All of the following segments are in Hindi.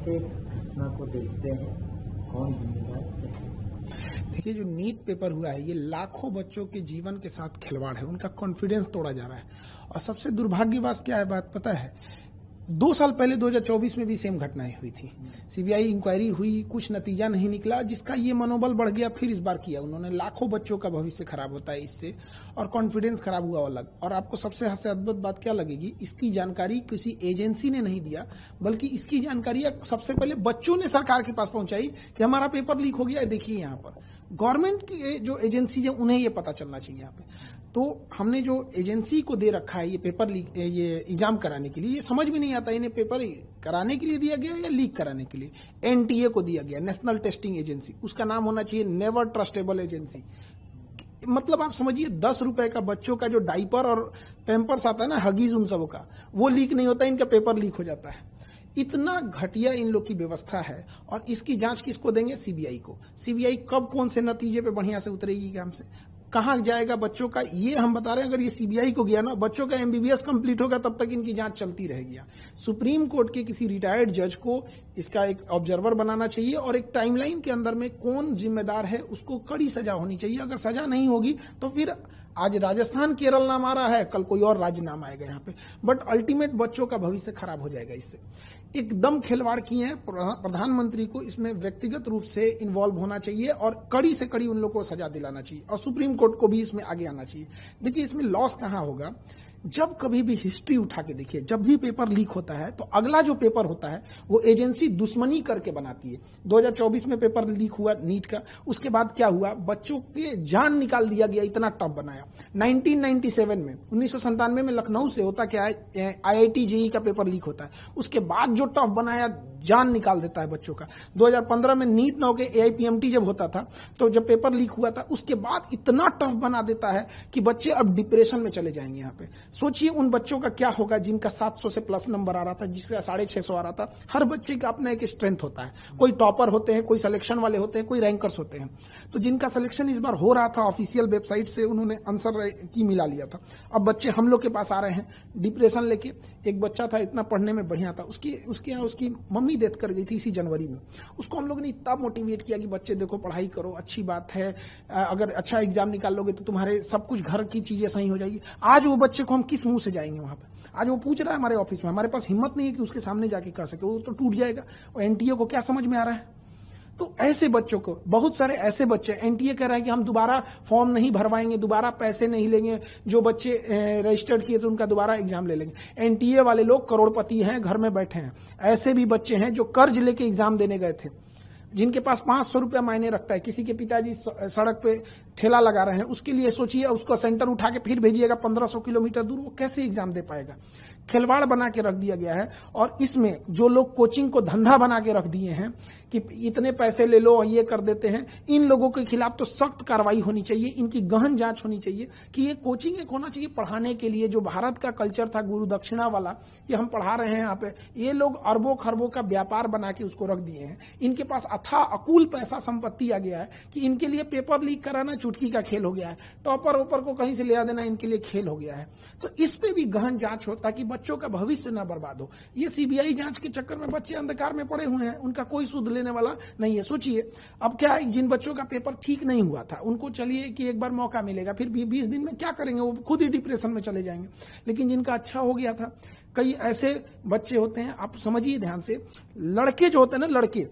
कैसे इस घटना को देखते हैं, कौन जिम्मेदार है? देखिए, जो नीट पेपर हुआ है ये लाखों बच्चों के जीवन के साथ खिलवाड़ है, उनका कॉन्फिडेंस तोड़ा जा रहा है। और सबसे दुर्भाग्यवश क्या है बात पता है, 2 साल पहले 2024 में भी सेम घटनाएं हुई थी। सीबीआई इंक्वायरी हुई, कुछ नतीजा नहीं निकला, जिसका ये मनोबल बढ़ गया। फिर इस बार किया उन्होंने, लाखों बच्चों का भविष्य खराब होता है इससे, और कॉन्फिडेंस खराब हुआ अलग। और आपको सबसे अद्भुत बात क्या लगेगी, इसकी जानकारी किसी एजेंसी ने नहीं दिया, बल्कि इसकी जानकारी सबसे पहले बच्चों ने सरकार के पास पहुंचाई कि हमारा पेपर लीक हो गया है, देखिए यहाँ पर। गवर्नमेंट की जो एजेंसी है उन्हें ये पता चलना चाहिए यहाँ पे। तो हमने जो एजेंसी को दे रखा है ये पेपर लीक, ये एग्जाम कराने के लिए, ये समझ में नहीं आता इन्हें पेपर कराने के लिए दिया गया या लीक कराने के लिए। एनटीए को दिया गया, नेशनल टेस्टिंग एजेंसी, उसका नाम होना चाहिए नेवर ट्रस्टेबल एजेंसी। मतलब आप समझिए 10 रुपए का बच्चों का जो डाइपर और पैम्पर्स आता है ना, हगीज उन सबों का, वो लीक नहीं होता, इनका पेपर लीक हो जाता है। इतना घटिया इन लोग की व्यवस्था है। और इसकी जांच किसको देंगे? सीबीआई को। सीबीआई कब कौन से नतीजे पे बढ़िया से उतरेगी काम से, कहां जाएगा बच्चों का, ये हम बता रहे हैं। अगर ये सीबीआई को गया ना, बच्चों का एमबीबीएस कंप्लीट होगा, तब तक इनकी जांच चलती रहेगी। सुप्रीम कोर्ट के किसी रिटायर्ड जज को इसका एक ऑब्जर्वर बनाना चाहिए, और एक टाइमलाइन के अंदर में कौन जिम्मेदार है उसको कड़ी सजा होनी चाहिए। अगर सजा नहीं होगी तो फिर आज राजस्थान केरल नाम आ रहा है, कल कोई और राज्य नाम आएगा यहाँ पे, बट अल्टीमेट बच्चों का भविष्य खराब हो जाएगा इससे। एकदम खिलवाड़ किए हैं। प्रधानमंत्री को इसमें व्यक्तिगत रूप से इन्वॉल्व होना चाहिए, और कड़ी से कड़ी उन लोगों को सजा दिलाना चाहिए, और सुप्रीम कोर्ट को भी इसमें आगे आना चाहिए। देखिए, इसमें लॉस कहां होगा, जब कभी भी हिस्ट्री उठा के देखिए, जब भी पेपर लीक होता है तो अगला जो पेपर होता है वो एजेंसी दुश्मनी करके बनाती है। 2024 में पेपर लीक हुआ नीट का, उसके बाद क्या हुआ, बच्चों के जान निकाल दिया गया, इतना टफ बनाया। 1997 में लखनऊ से होता क्या है, आईआईटी जेईई का पेपर लीक होता है, उसके बाद जो टफ बनाया, जान निकाल देता है बच्चों का। 2015 में नीट न होकर एआईपीएमटी जब होता था, तो जब पेपर लीक हुआ था, उसके बाद इतना टफ बना देता है कि बच्चे अब डिप्रेशन में चले जाएंगे। यहाँ पे सोचिए उन बच्चों का क्या होगा जिनका 700 से प्लस नंबर आ रहा था, जिसका 650 आ रहा था। हर बच्चे का अपना एक स्ट्रेंथ होता है, कोई टॉपर होते हैं, कोई सिलेक्शन वाले होते हैं, कोई रैंकर्स होते हैं। तो जिनका सिलेक्शन इस बार हो रहा था, ऑफिशियल वेबसाइट से उन्होंने आंसर की मिला लिया था। अब बच्चे हम लोग के पास आ रहे हैं डिप्रेशन लेके। एक बच्चा था, इतना पढ़ने में बढ़िया था, उसकी मम्मी डेथ कर गई थी इसी जनवरी में। उसको हम लोगों ने इतना मोटिवेट किया कि बच्चे देखो, पढ़ाई करो, अच्छी बात है, अगर अच्छा एग्जाम निकाल लोगे तो तुम्हारे सब कुछ घर की चीजें सही हो जाएगी। आज वो बच्चे को हम किस मुंह से जाएंगे वहां पे? आज वो पूछ रहा है हमारे ऑफिस में, हमारे पास हिम्मत नहीं है कि उसके सामने जाके कह सके, वो तो टूट जाएगा। और एनटीए को क्या समझ में आ रहा है? तो ऐसे बच्चों को, बहुत सारे ऐसे बच्चे, एनटीए कह रहा है कि हम दोबारा फॉर्म नहीं भरवाएंगे, दोबारा पैसे नहीं लेंगे, जो बच्चे रजिस्टर्ड किए थे उनका दोबारा एग्जाम ले लेंगे। एनटीए वाले लोग करोड़पति हैं, घर में बैठे हैं। ऐसे भी बच्चे हैं जो कर्ज लेके एग्जाम देने गए थे, जिनके पास 500 रुपया मायने रखता है। किसी के पिताजी सड़क पे ठेला लगा रहे हैं, उसके लिए सोचिए, उसको सेंटर उठा के फिर भेजिएगा 1500 किलोमीटर दूर, वो कैसे एग्जाम दे पाएगा? खिलवाड़ बना के रख दिया गया है। और इसमें जो लोग कोचिंग को धंधा बना के रख दिए हैं कि इतने पैसे ले लो और ये कर देते हैं, इन लोगों के खिलाफ तो सख्त कार्रवाई होनी चाहिए, इनकी गहन जांच होनी चाहिए कि ये कोचिंग एक होना चाहिए पढ़ाने के लिए। जो भारत का कल्चर था गुरु दक्षिणा वाला, ये हम पढ़ा रहे हैं यहाँ पे, ये लोग अरबों खरबों का व्यापार बना के उसको रख दिए हैं। इनके पास अथाह अकूल पैसा संपत्ति आ गया है कि इनके लिए पेपर लीक कराना चुटकी का खेल हो गया है, टॉपर ओपर को कहीं से ले देना इनके लिए खेल हो गया है। तो इस पे भी गहन जांच हो ताकि बच्चों का भविष्य ना बर्बाद हो। ये सीबीआई जांच के चक्कर में बच्चे अंधकार में पड़े हुए हैं, उनका कोई सुध लेने वाला नहीं है। सोचिए, अब क्या है, जिन बच्चों का पेपर ठीक नहीं हुआ था उनको चलिए कि एक बार मौका मिलेगा, फिर 20 दिन में क्या करेंगे, वो खुद ही डिप्रेशन में चले जाएंगे। लेकिन जिनका अच्छा हो गया था, कई ऐसे बच्चे होते हैं, आप समझिए ध्यान से, लड़के जो होते हैं ना, लड़के,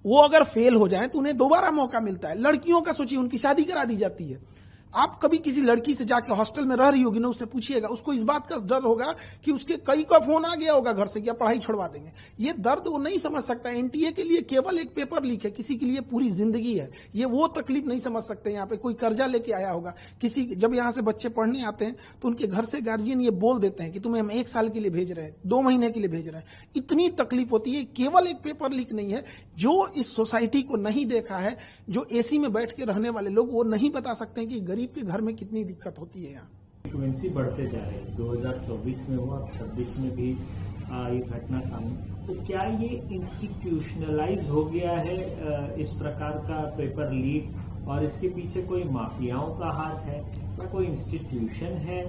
वो अगर फेल हो जाए तो उन्हें दोबारा मौका मिलता है। लड़कियों का सोचिए, उनकी शादी करा दी जाती है। आप कभी किसी लड़की से जाके हॉस्टल में रह रही होगी ना, उससे पूछिएगा, उसको इस बात का डर होगा कि उसके कई का फोन आ गया होगा घर से कि पढ़ाई छोड़वा देंगे। ये दर्द वो नहीं समझ सकता। एनटीए के लिए केवल एक पेपर लीक है, किसी के लिए पूरी जिंदगी है। ये वो तकलीफ नहीं समझ सकते। यहाँ पे कोई कर्जा लेके आया होगा, किसी जब यहाँ से बच्चे पढ़ने आते हैं तो उनके घर से गार्जियन ये बोल देते हैं कि तुम्हें हम 1 साल के लिए भेज रहे हैं, 2 महीने के लिए भेज रहे हैं। इतनी तकलीफ होती है। केवल एक पेपर लीक नहीं है। जो इस सोसाइटी को नहीं देखा है, जो एसी में बैठ के रहने वाले लोग, वो नहीं बता सकते कि गरीब के घर में कितनी दिक्कत होती है। यहाँ फ्रीक्वेंसी बढ़ते जा रहे हैं, 2024 में हुआ, 26 में भी ये घटना सामने। तो क्या ये इंस्टीट्यूशनलाइज हो गया है इस प्रकार का पेपर लीक, और इसके पीछे कोई माफियाओं का हाथ है या कोई इंस्टीट्यूशन है?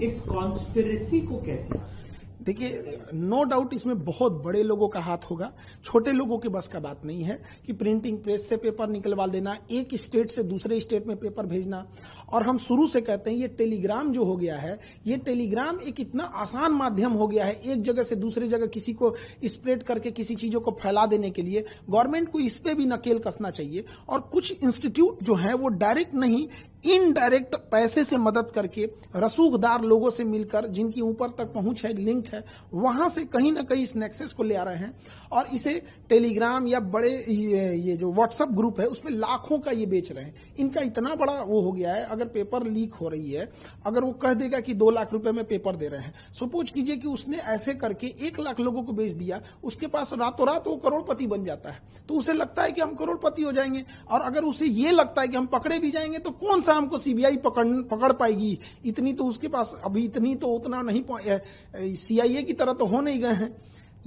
इस कॉन्स्पिरेसी को कैसे? देखिए, नो डाउट इसमें बहुत बड़े लोगों का हाथ होगा, छोटे लोगों के बस का बात नहीं है कि प्रिंटिंग प्रेस से पेपर निकलवा लेना, एक स्टेट से दूसरे स्टेट में पेपर भेजना। और हम शुरू से कहते हैं ये टेलीग्राम जो हो गया है, ये टेलीग्राम एक इतना आसान माध्यम हो गया है एक जगह से दूसरी जगह किसी को स्प्रेड करके किसी चीजों को फैला देने के लिए। गवर्नमेंट को इस पे भी नकेल कसना चाहिए। और कुछ इंस्टीट्यूट जो है वो डायरेक्ट नहीं, इनडायरेक्ट पैसे से मदद करके रसूखदार लोगों से मिलकर, जिनकी ऊपर तक पहुंच है, लिंक है, वहां से कहीं ना कहीं इस नेक्सस को ले आ रहे हैं और इसे टेलीग्राम या बड़े ये जो व्हाट्सएप ग्रुप है उसमें लाखों का ये बेच रहे हैं। इनका इतना बड़ा वो हो गया है, अगर पेपर लीक हो रही है, अगर वो कह देगा कि 2 लाख रुपए में पेपर दे रहे हैं, सपोज कीजिए कि उसने ऐसे करके 1 लाख लोगों को बेच दिया, उसके पास रातों रात वो करोड़पति बन जाता है। तो उसे लगता है कि हम करोड़पति हो जाएंगे। और अगर उसे ये लगता है कि हम पकड़े भी जाएंगे तो कौन सा हमको सीबीआई पकड़ पाएगी, इतनी तो उसके पास अभी इतनी तो उतना नहीं, सीआईए की तरह तो हो नहीं गए हैं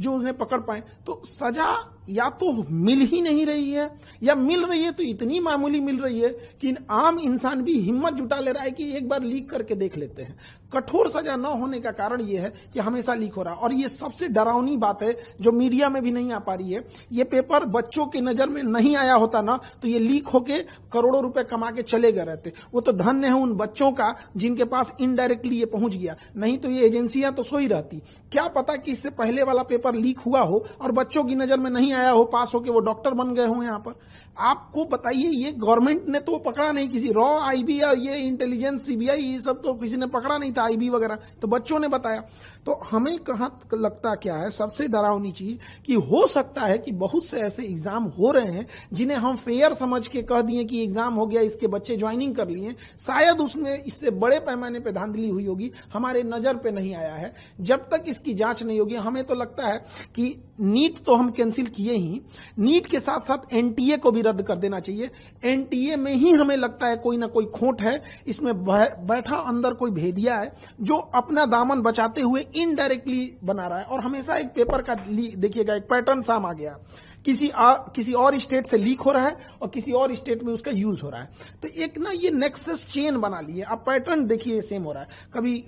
जो उन्हें पकड़ पाए। तो सजा या तो मिल ही नहीं रही है, या मिल रही है तो इतनी मामूली मिल रही है कि आम इंसान भी हिम्मत जुटा ले रहा है कि एक बार लीक करके देख लेते हैं। कठोर सजा न होने का कारण यह है कि हमेशा लीक हो रहा है। और ये सबसे डरावनी बात है जो मीडिया में भी नहीं आ पा रही है, ये पेपर बच्चों की नजर में नहीं आया होता ना तो ये लीक होके करोड़ों रुपए कमा के चले गए रहते। वो तो धन्य है उन बच्चों का जिनके पास इनडायरेक्टली ये पहुंच गया, नहीं तो ये एजेंसियां तो सोई रहती। क्या पता कि इससे पहले वाला पेपर लीक हुआ हो और बच्चों की नजर में नहीं आया हो, पास होके वो डॉक्टर बन गए हो। यहाँ पर आपको बताइए, ये गवर्नमेंट ने तो पकड़ा नहीं, किसी रॉ आईबी या ये इंटेलिजेंस सीबीआई ये सब तो किसी ने पकड़ा नहीं था, आईबी वगैरह तो बच्चों ने बताया। तो हमें कहां लगता क्या है सबसे डरावनी चीज कि हो सकता है कि बहुत से ऐसे एग्जाम हो रहे हैं जिन्हें हम फेयर समझ के कह दिए कि एग्जाम हो गया, इसके बच्चे ज्वाइनिंग कर लिए, शायद उसमें इससे बड़े पैमाने पे धांधली हुई होगी, हमारे नजर पे नहीं आया है। जब तक इसकी जांच नहीं होगी, हमें तो लगता है कि नीट तो हम कैंसिल किए ही, नीट के साथ साथ एनटीए को भी रद्द कर देना चाहिए। एनटीए में ही हमें लगता है कोई ना कोई खोट है, इसमें बैठा अंदर कोई भेदिया है जो अपना दामन बचाते हुए इनडायरेक्टली बना रहा है। और हमेशा एक पेपर का देखिएगा एक पैटर्न साम आ गया, किसी और स्टेट से लीक हो रहा है और किसी और स्टेट में उसका यूज हो रहा है। तो एक ना ये नेक्सस चेन बना लिए। अब पैटर्न देखिए सेम हो रहा है, कभी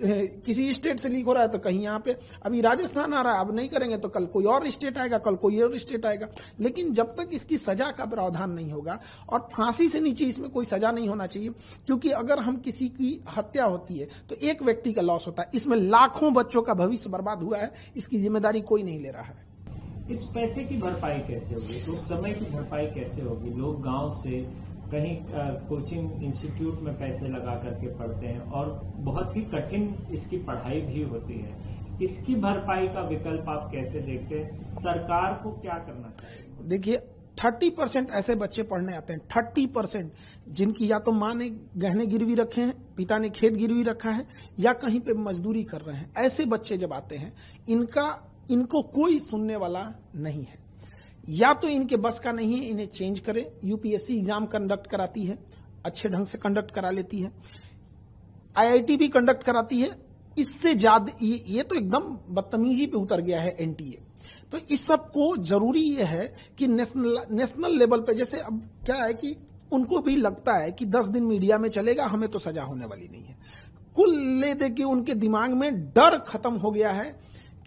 किसी स्टेट से लीक हो रहा है तो कहीं यहाँ पे अभी राजस्थान आ रहा है, अब नहीं करेंगे तो कल कोई और स्टेट आएगा, कल कोई और स्टेट आएगा। लेकिन जब तक इसकी सजा का प्रावधान नहीं होगा, और फांसी से नीचे इसमें कोई सजा नहीं होना चाहिए, क्योंकि अगर हम किसी की हत्या होती है तो एक व्यक्ति का लॉस होता है, इसमें लाखों बच्चों का भविष्य बर्बाद हुआ है, इसकी जिम्मेदारी कोई नहीं ले रहा है। इस पैसे की भरपाई कैसे होगी, तो उस समय की भरपाई कैसे होगी? लोग गांव से कहीं कोचिंग इंस्टीट्यूट में पैसे लगा करके पढ़ते हैं और बहुत ही कठिन इसकी पढ़ाई भी होती है। इसकी भरपाई का विकल्प आप कैसे देखते हैं? सरकार को क्या करना चाहिए? देखिए 30% ऐसे बच्चे पढ़ने आते हैं, 30% जिनकी या तो माँ ने गहने गिरवी रखे हैं, पिता ने खेत गिरवी रखा है, या कहीं पे मजदूरी कर रहे हैं। ऐसे बच्चे जब आते हैं, इनको कोई सुनने वाला नहीं है। या तो इनके बस का नहीं है, इन्हें चेंज करें। यूपीएससी एग्जाम कंडक्ट कराती है, अच्छे ढंग से कंडक्ट करा लेती है, आईआईटी भी कंडक्ट कराती है। इससे ज्यादा ये तो एकदम बदतमीजी पे उतर गया है एनटीए। तो इस सब को जरूरी ये है कि नेशनल लेवल पे, जैसे अब क्या है कि उनको भी लगता है कि 10 दिन मीडिया में चलेगा, हमें तो सजा होने वाली नहीं है। कुल ले दे के उनके दिमाग में डर खत्म हो गया है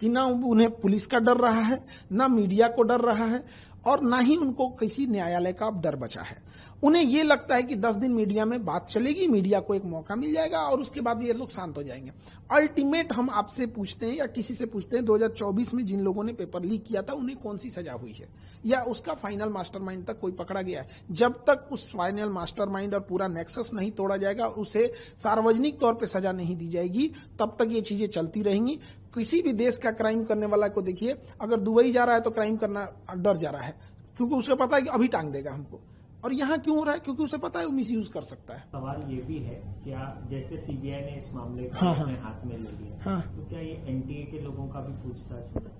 कि ना उन्हें पुलिस का डर रहा है, ना मीडिया को डर रहा है, और ना ही उनको किसी न्यायालय का डर बचा है। उन्हें यह लगता है कि 10 दिन मीडिया में बात चलेगी, मीडिया को एक मौका मिल जाएगा और उसके बाद ये लोग शांत हो जाएंगे। अल्टीमेट हम आपसे पूछते हैं या किसी से पूछते हैं, 2024 में जिन लोगों ने पेपर लीक किया था उन्हें कौन सी सजा हुई है, या उसका फाइनल मास्टरमाइंड तक कोई पकड़ा गया है? जब तक उस फाइनल मास्टरमाइंड और पूरा नेक्सस नहीं तोड़ा जाएगा और उसे सार्वजनिक तौर पर सजा नहीं दी जाएगी, तब तक ये चीजें चलती रहेंगी। किसी भी देश का क्राइम करने वाला को देखिए, अगर दुबई जा रहा है तो क्राइम करना डर जा रहा है, क्योंकि उसे पता है कि अभी टांग देगा हमको। और यहाँ क्यों हो रहा है? क्योंकि उसे पता है वो मिसयूज कर सकता है। सवाल ये भी है, क्या जैसे सीबीआई ने इस मामले को अपने हाथ में ले लिया, तो क्या ये एनटीए के लोगों का भी पूछताछ होगा?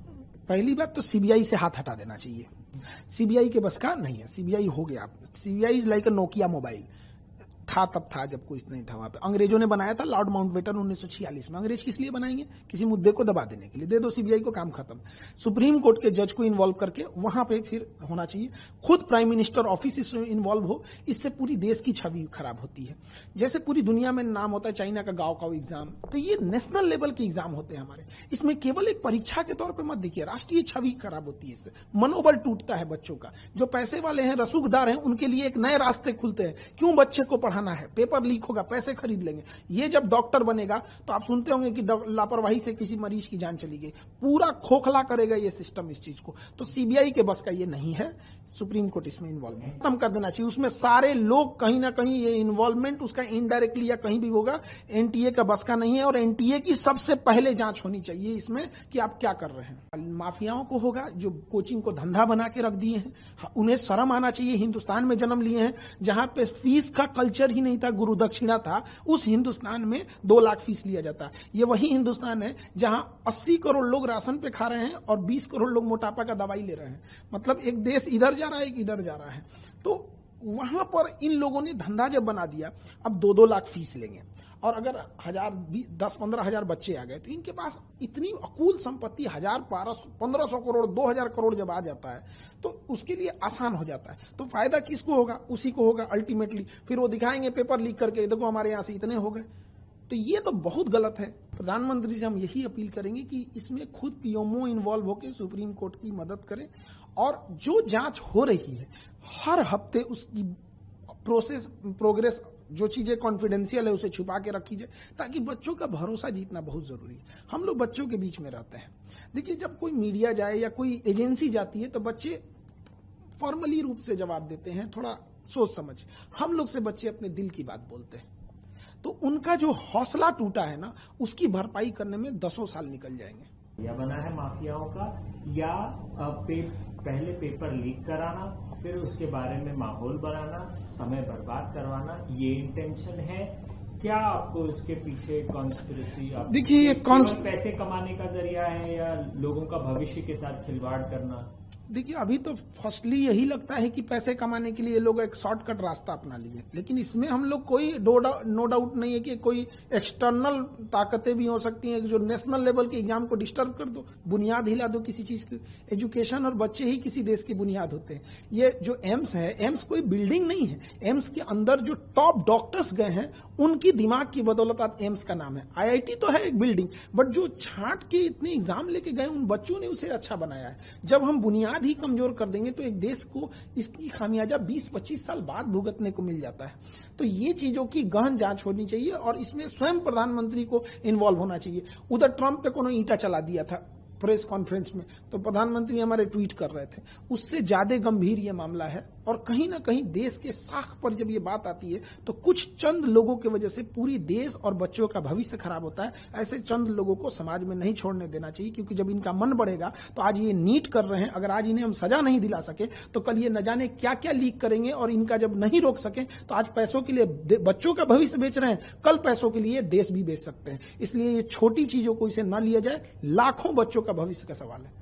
पहली बात तो सीबीआई से हाथ हटा देना चाहिए। सीबीआई के बस का नहीं है, सीबीआई हो गया। CBI is like a Nokia mobile, था तब था जब कुछ नहीं था वहां पे। अंग्रेजों ने बनाया था लॉर्ड माउंटबेटन 1946 में। अंग्रेज किस लिए बनाएंगे? किसी मुद्दे को दबा देने के लिए। दे दो सीबीआई को, काम खत्म। सुप्रीम कोर्ट के जज को इन्वॉल्व करके वहां पे फिर होना चाहिए। खुद प्राइम मिनिस्टर ऑफिस इसमें इन्वॉल्व हो, इससे पूरी देश की छवि खराब होती है। जैसे पूरी दुनिया में नाम होता है चाइना का गाँव एग्जाम, तो ये नेशनल लेवल के एग्जाम होते हैं हमारे। इसमें केवल एक परीक्षा के तौर पर मत देखिए, राष्ट्रीय छवि खराब होती है इससे, मनोबल टूटता है बच्चों का। जो पैसे वाले हैं, रसूखदार हैं, उनके लिए एक नए रास्ते खुलते हैं। क्यों बच्चे को पढ़ाना है? पेपर लीक होगा, पैसे खरीद लेंगे। ये जब डॉक्टर बनेगा तो आप सुनते होंगे कि लापरवाही से किसी मरीज की जान चली गई। पूरा खोखला करेगा ये सिस्टम इस चीज को। तो सीबीआई के बस का ये नहीं है। सुप्रीम कोर्ट इसमें इन्वॉल्व खत्म कर देना चाहिए। उसमें सारे लोग कहीं ना कहीं ये इन्वॉल्वमेंट उसका इनडायरेक्टली या कहीं भी होगा, एनटीए का बस का नहीं है। और एनटीए की सबसे पहले जांच होनी चाहिए इसमें कि आप क्या कर रहे हैं। माफियाओं को होगा जो कोचिंग को धंधा बना के रख दिए हैं, उन्हें शर्म आना चाहिए। हिंदुस्तान में जन्म लिए हैं जहां पे फीस का कल्चर ही नहीं था, गुरु दक्षिणा था। उस हिंदुस्तान में 2 लाख फीस लिया जाता है। ये वही हिंदुस्तान है जहां 80 करोड़ लोग राशन पे खा रहे हैं और 20 करोड़ लोग मोटापा का दवाई ले रहे हैं। मतलब एक देश इधर जा रहा है, एक इधर जा रहा है। तो वहां पर इन लोगों ने धंधा जब बना दिया, अब 2-2 लाख फीस लेंगे। और अगर 10-15 हजार बच्चे आ गए तो इनके पास इतनी अकूल संपत्ति 1500 करोड़ 2000 करोड़ जब आ जाता है तो उसके लिए आसान हो जाता है। तो फायदा किसको होगा? उसी को होगा अल्टीमेटली। फिर वो दिखाएंगे पेपर लीक करके, देखो हमारे यहां से इतने हो गए। तो ये तो बहुत गलत है। प्रधानमंत्री से हम यही अपील करेंगे कि इसमें खुद पीएमओ इन्वॉल्व होकर सुप्रीम कोर्ट की मदद करें। और जो जांच हो रही है हर हफ्ते उसकी प्रोग्रेस, जो चीजें कॉन्फिडेंशियल है उसे छुपा के रखी जाए, ताकि बच्चों का भरोसा जीतना बहुत जरूरी है। हम लोग बच्चों के बीच में रहते हैं। देखिए, जब कोई मीडिया जाए या कोई एजेंसी जाती है तो बच्चे फॉर्मली रूप से जवाब देते हैं, थोड़ा सोच समझ। हम लोग से बच्चे अपने दिल की बात बोलते हैं। तो उनका जो हौसला टूटा है ना, उसकी भरपाई करने में 10 साल निकल जाएंगे। या बना है माफियाओं का, या पहले पेपर लीक कराना, फिर उसके बारे में माहौल बनाना, समय बर्बाद करवाना, ये इंटेंशन है क्या? आपको इसके पीछे कॉन्स्पिरेसी, देखिए, ये पैसे कमाने का जरिया है या लोगों का भविष्य के साथ खिलवाड़ करना? देखिए, अभी तो फर्स्टली यही लगता है कि पैसे कमाने के लिए लोग एक शॉर्टकट रास्ता अपना लिए, लेकिन इसमें हम लोग कोई नो डाउट नहीं है कि कोई एक्सटर्नल ताकतें भी हो सकती हैं जो नेशनल लेवल के एग्जाम को डिस्टर्ब कर दो, बुनियाद हिला दो किसी चीज की। एजुकेशन और बच्चे ही किसी देश की बुनियाद होते हैं। ये जो एम्स है, एम्स कोई बिल्डिंग नहीं है। एम्स के अंदर जो टॉप डॉक्टर्स गए हैं उनकी दिमाग की बदौलत आज एम्स का नाम है। आईआईटी तो है एक बिल्डिंग, बट जो छांट के इतने एग्जाम लेके गए उन बच्चों ने उसे अच्छा बनाया है। जब हम बुनियाद ही कमजोर कर देंगे तो एक देश को इसकी खामियाजा 20-25 साल बाद भुगतने को मिल जाता है। तो ये चीजों की गहन जांच होनी चाहिए और इसमें स्वयं प्रधानमंत्री को इन्वॉल्व होना चाहिए। उधर ट्रंप पे कोनो ईंटा चला दिया था प्रेस कॉन्फ्रेंस में, तो प्रधानमंत्री हमारे ट्वीट कर रहे थे। उससे ज्यादा गंभीर ये मामला है। और कहीं ना कहीं देश के साख पर जब ये बात आती है तो कुछ चंद लोगों की वजह से पूरी देश और बच्चों का भविष्य खराब होता है। ऐसे चंद लोगों को समाज में नहीं छोड़ने देना चाहिए, क्योंकि जब इनका मन बढ़ेगा तो आज ये नीट कर रहे हैं, अगर आज इन्हें हम सजा नहीं दिला सके तो कल ये न जाने क्या क्या लीक करेंगे। और इनका जब नहीं रोक सके तो आज पैसों के लिए बच्चों का भविष्य बेच रहे हैं, कल पैसों के लिए देश भी बेच सकते हैं। इसलिए ये छोटी चीजों को इसे न लिया जाए, लाखों बच्चों का भविष्य का सवाल है।